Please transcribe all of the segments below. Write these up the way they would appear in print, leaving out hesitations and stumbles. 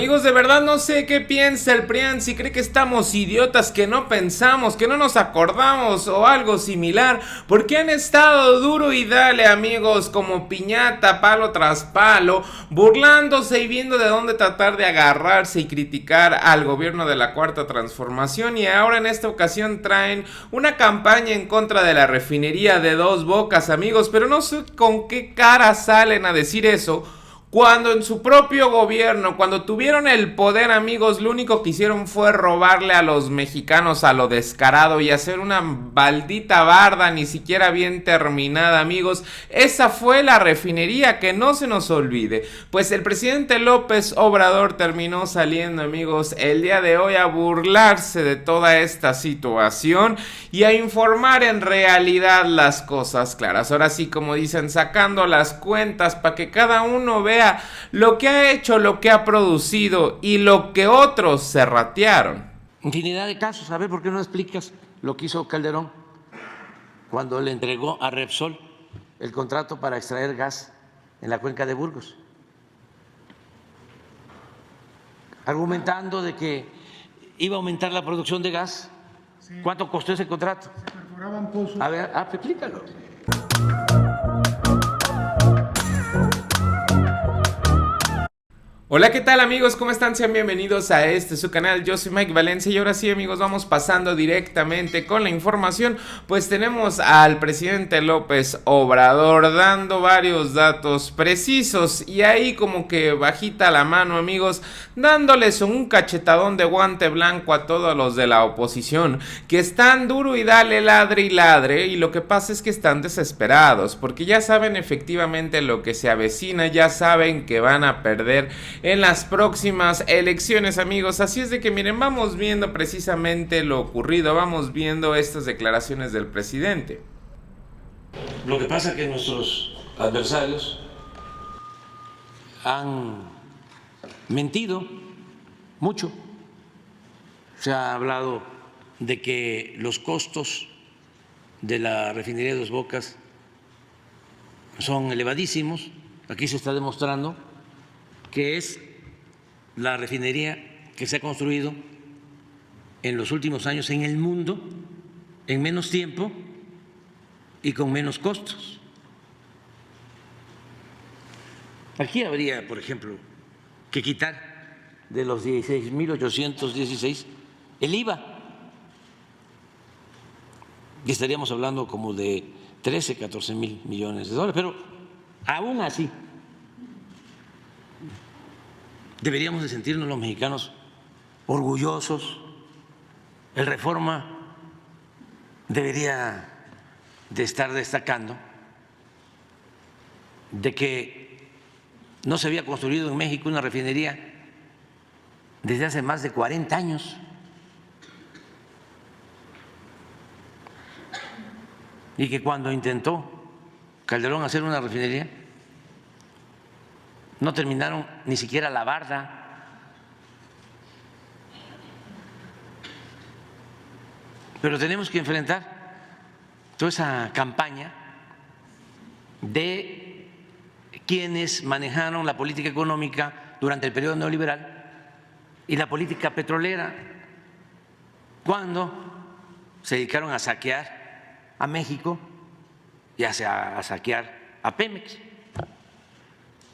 Amigos, de verdad no sé qué piensa el PRIAN, si cree que estamos idiotas, que no pensamos, que no nos acordamos o algo similar, porque han estado duro y dale, amigos, como piñata, palo tras palo, burlándose y viendo de dónde tratar de agarrarse y criticar al gobierno de la Cuarta Transformación, y ahora en esta ocasión traen una campaña en contra de la refinería de Dos Bocas, amigos, pero no sé con qué cara salen a decir eso, cuando en su propio gobierno, cuando tuvieron el poder, amigos, lo único que hicieron fue robarle a los mexicanos a lo descarado y hacer una maldita barda ni siquiera bien terminada, amigos. Esa fue la refinería, que no se nos olvide. Pues el presidente López Obrador terminó saliendo, amigos, el día de hoy a burlarse de toda esta situación y a informar en realidad las cosas claras. Ahora sí, como dicen, sacando las cuentas para que cada uno vea lo que ha hecho, lo que ha producido y lo que otros se ratearon. Infinidad de casos. A ver, ¿por qué no explicas lo que hizo Calderón cuando le entregó a Repsol el contrato para extraer gas en la cuenca de Burgos? Argumentando de que iba a aumentar la producción de gas. Sí. ¿Cuánto costó ese contrato? Se perforaban pozos. A ver, explícalo. Hola, ¿qué tal, amigos? ¿Cómo están? Sean bienvenidos a su canal. Yo soy Mike Valencia y ahora sí, amigos, vamos pasando directamente con la información. Pues tenemos al presidente López Obrador dando varios datos precisos y ahí como que bajita la mano, amigos, dándoles un cachetadón de guante blanco a todos los de la oposición que están duro y dale, ladre y ladre, y lo que pasa es que están desesperados porque ya saben efectivamente lo que se avecina, ya saben que van a perder en las próximas elecciones, amigos. Así es de que miren, vamos viendo precisamente lo ocurrido, vamos viendo estas declaraciones del presidente. Lo que pasa es que nuestros adversarios han mentido mucho. Se ha hablado de que los costos de la refinería de Dos Bocas son elevadísimos. Aquí se está demostrando que es la refinería que se ha construido en los últimos años en el mundo en menos tiempo y con menos costos. Aquí habría, por ejemplo, que quitar de los 16.816 el IVA, y estaríamos hablando como de 13, 14 mil millones de dólares, pero aún así deberíamos de sentirnos los mexicanos orgullosos. El Reforma debería de estar destacando de que no se había construido en México una refinería desde hace más de 40 años. Y que cuando intentó Calderón hacer una refinería, no terminaron ni siquiera la barda. Pero tenemos que enfrentar toda esa campaña de quienes manejaron la política económica durante el periodo neoliberal y la política petrolera, cuando se dedicaron a saquear a México y a saquear a Pemex.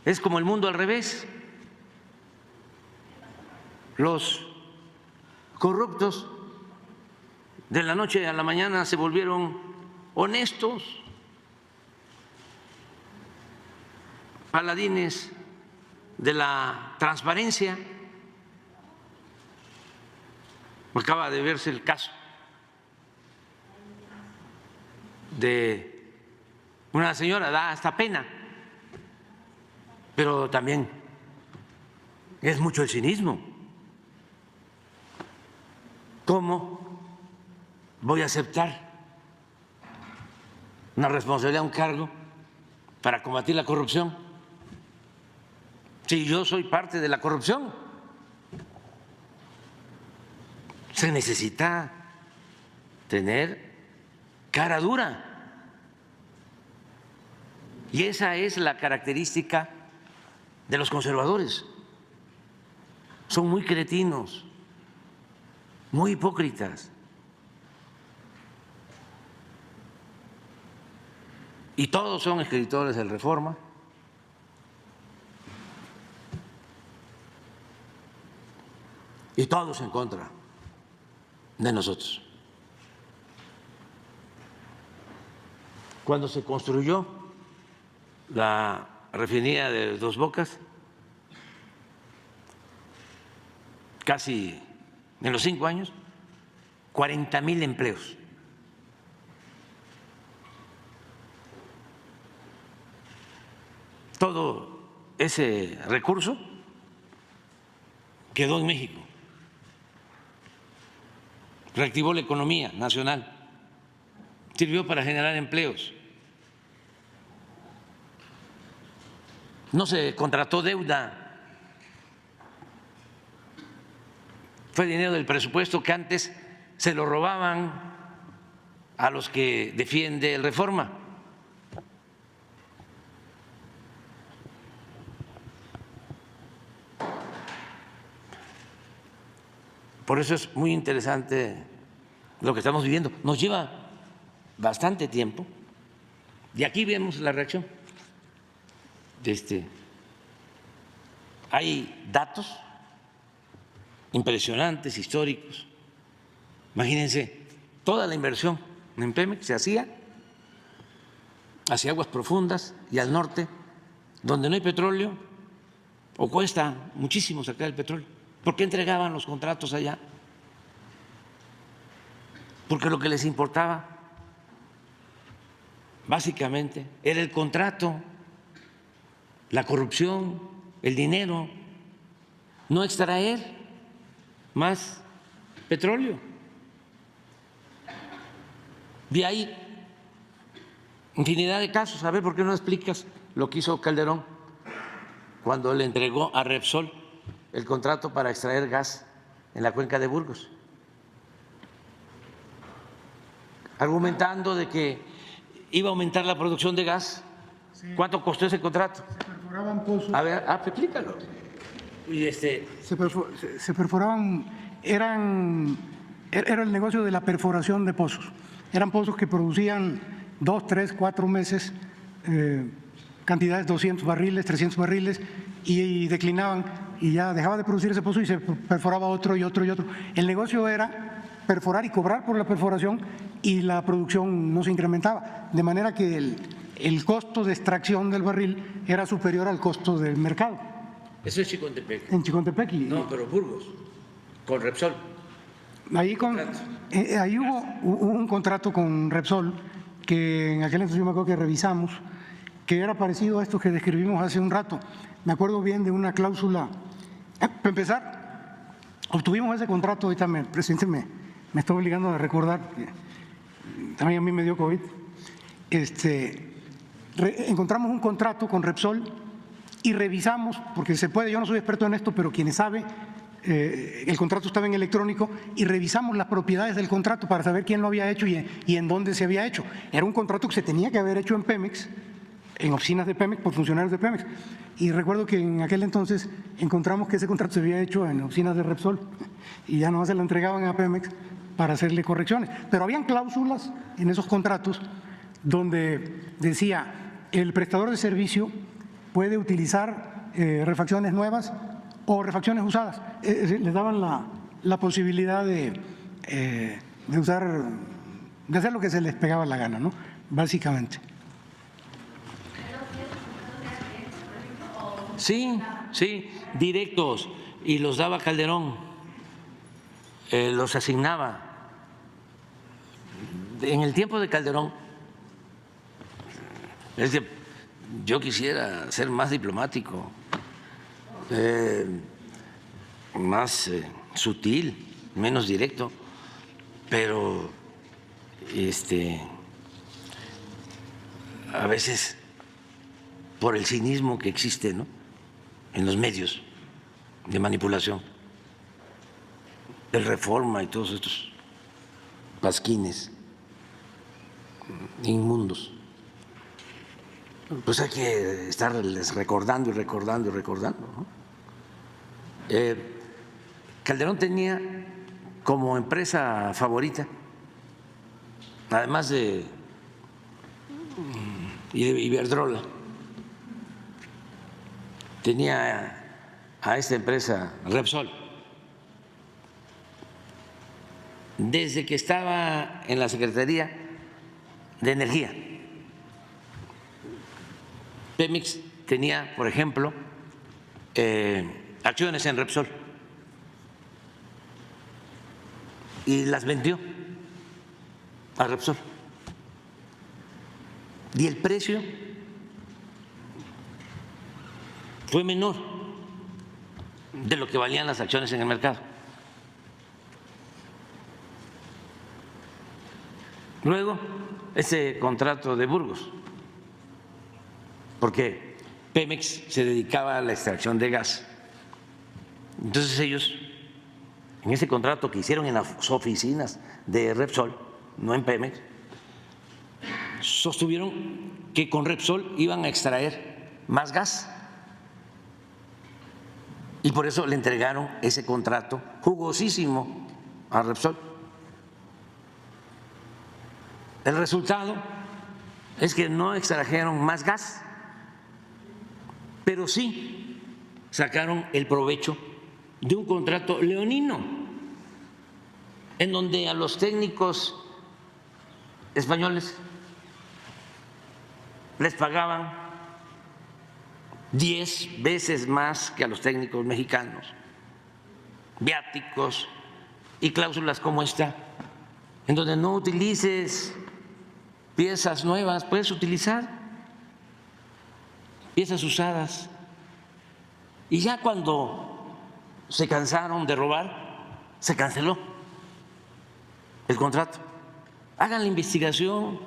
Es como el mundo al revés. Los corruptos de la noche a la mañana se volvieron honestos, paladines de la transparencia. Acaba de verse el caso de una señora, da hasta pena, pero también es mucho el cinismo. ¿Cómo voy a aceptar una responsabilidad, un cargo para combatir la corrupción si yo soy parte de la corrupción? Se necesita tener cara dura, y esa es la característica de los conservadores. son muy cretinos, muy hipócritas. Y todos son escritores del Reforma. Y todos en contra de nosotros. Cuando se construyó la refinería de Dos Bocas, casi en los 5 años, 40,000 empleos. Todo ese recurso quedó en México, reactivó la economía nacional, sirvió para generar empleos. No se contrató deuda, fue dinero del presupuesto que antes se lo robaban a los que defiende el Reforma. Por eso es muy interesante lo que estamos viviendo. Nos lleva bastante tiempo y aquí vemos la reacción. Hay datos impresionantes, históricos. Imagínense, toda la inversión en Pemex se hacía hacia aguas profundas y al norte, donde no hay petróleo o cuesta muchísimo sacar el petróleo. ¿Por qué entregaban los contratos allá? Porque lo que les importaba básicamente era el contrato, la corrupción, el dinero, no extraer más petróleo. De ahí infinidad de casos. A ver, ¿por qué no explicas lo que hizo Calderón cuando le entregó a Repsol el contrato para extraer gas en la cuenca de Burgos? Argumentando de que iba a aumentar la producción de gas. Sí. ¿Cuánto costó ese contrato? Se perforaban pozos. A ver, explícalo. Y se perforaban, era el negocio de la perforación de pozos. Eran pozos que producían 2, 3, 4 meses cantidades, 200 barriles, 300 barriles, y declinaban y ya dejaba de producir ese pozo y se perforaba otro y otro y otro. El negocio era perforar y cobrar por la perforación y la producción no se incrementaba, de manera que el costo de extracción del barril era superior al costo del mercado. Eso es Chicontepec. En Chicontepec. No, pero Burgos, con Repsol. Ahí hubo un contrato con Repsol que en aquel entonces yo me acuerdo que revisamos, que era parecido a esto que describimos hace un rato. Me acuerdo bien de una cláusula. Para empezar, obtuvimos ese contrato, ahorita el presidente me está obligando a recordar, también a mí me dio COVID. Encontramos un contrato con Repsol y revisamos, porque se puede, yo no soy experto en esto, pero quienes saben, el contrato estaba en electrónico y revisamos las propiedades del contrato para saber quién lo había hecho y en dónde se había hecho. Era un contrato que se tenía que haber hecho en Pemex, en oficinas de Pemex, por funcionarios de Pemex. Y recuerdo que en aquel entonces encontramos que ese contrato se había hecho en oficinas de Repsol y ya no se lo entregaban a Pemex para hacerle correcciones. Pero habían cláusulas en esos contratos donde decía el prestador de servicio puede utilizar refacciones nuevas o refacciones usadas. Les daban la posibilidad de usar, de hacer lo que se les pegaba la gana, ¿no? Básicamente. Sí, directos, y los daba Calderón, los asignaba. En el tiempo de Calderón, es que yo quisiera ser más diplomático, más sutil, menos directo, pero a veces por el cinismo que existe, ¿no?, en los medios de manipulación, del Reforma y todos estos pasquines inmundos, pues hay que estarles recordando y recordando y recordando, ¿no? Calderón tenía como empresa favorita, además de Iberdrola, tenía a esta empresa Repsol. Desde que estaba en la Secretaría de Energía, Pemex tenía, por ejemplo, acciones en Repsol y las vendió a Repsol. Y el precio fue menor de lo que valían las acciones en el mercado. Luego, ese contrato de Burgos, porque Pemex se dedicaba a la extracción de gas. Entonces ellos, en ese contrato que hicieron en las oficinas de Repsol, no en Pemex, sostuvieron que con Repsol iban a extraer más gas. Y por eso le entregaron ese contrato jugosísimo a Repsol. El resultado es que no extrajeron más gas, pero sí sacaron el provecho de un contrato leonino, en donde a los técnicos españoles les pagaban 10 veces más que a los técnicos mexicanos, viáticos y cláusulas como esta, en donde no utilices piezas nuevas, puedes utilizar piezas usadas. Y ya cuando se cansaron de robar, se canceló el contrato. Hagan la investigación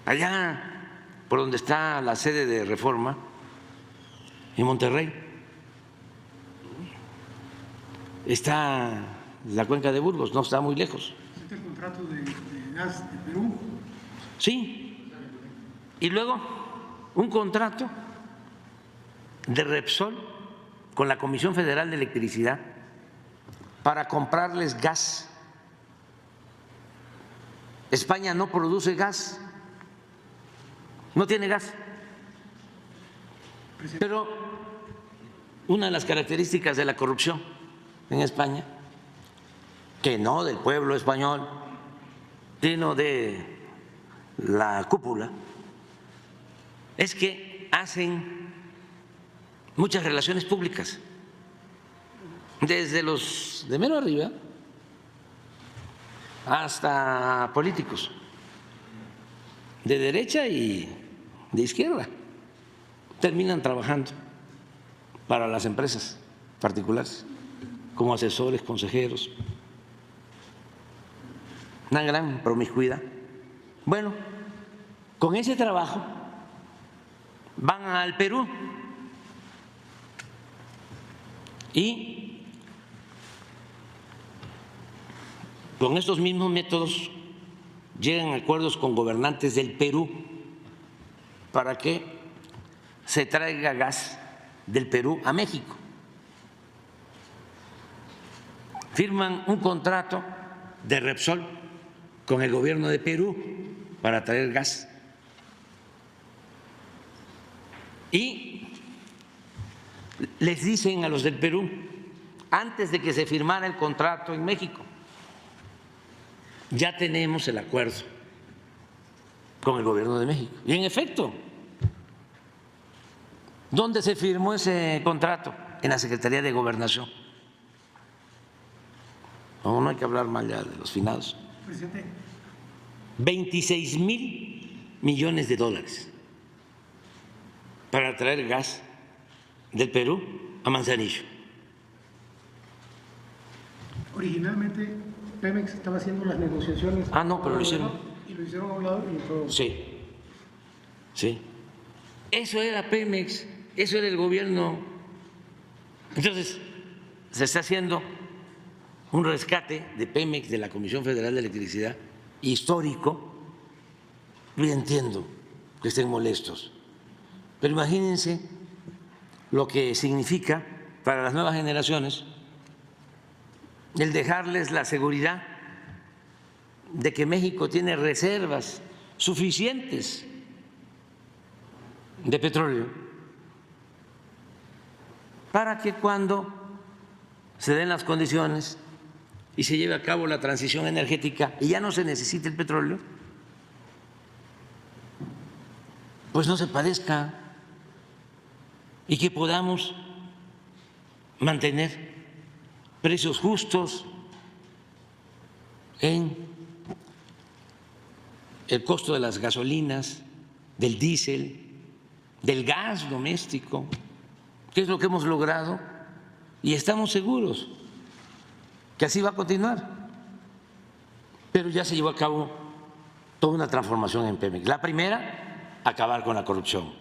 allá por donde está la sede de Reforma, en Monterrey. Está la cuenca de Burgos, no está muy lejos. ¿Es el contrato de gas de Perú? Sí. Y luego un contrato de Repsol con la Comisión Federal de Electricidad para comprarles gas. España no produce gas, no tiene gas. Pero una de las características de la corrupción en España, que no del pueblo español, sino de la cúpula, es que hacen muchas relaciones públicas, desde los de mero arriba hasta políticos de derecha y de izquierda, terminan trabajando para las empresas particulares como asesores, consejeros, una gran promiscuidad. Bueno, con ese trabajo van al Perú y con estos mismos métodos llegan a acuerdos con gobernantes del Perú para que se traiga gas del Perú a México. Firman un contrato de Repsol con el gobierno de Perú para traer gas. Y les dicen a los del Perú, antes de que se firmara el contrato en México, ya tenemos el acuerdo con el gobierno de México. Y en efecto, ¿dónde se firmó ese contrato? En la Secretaría de Gobernación. No hay que hablar mal ya de los finados. Presidente. 26,000 millones de dólares para traer gas del Perú a Manzanillo. Originalmente Pemex estaba haciendo las negociaciones. Ah, no, pero lo hicieron. Y lo hicieron a un lado y todo. Sí, sí. Eso era Pemex, eso era el gobierno. Entonces, se está haciendo un rescate de Pemex, de la Comisión Federal de Electricidad, histórico. Yo entiendo que estén molestos, pero imagínense lo que significa para las nuevas generaciones el dejarles la seguridad de que México tiene reservas suficientes de petróleo para que cuando se den las condiciones y se lleve a cabo la transición energética y ya no se necesite el petróleo, pues no se padezca y que podamos mantener precios justos en el costo de las gasolinas, del diésel, del gas doméstico, que es lo que hemos logrado y estamos seguros que así va a continuar. Pero ya se llevó a cabo toda una transformación en Pemex. La primera, acabar con la corrupción.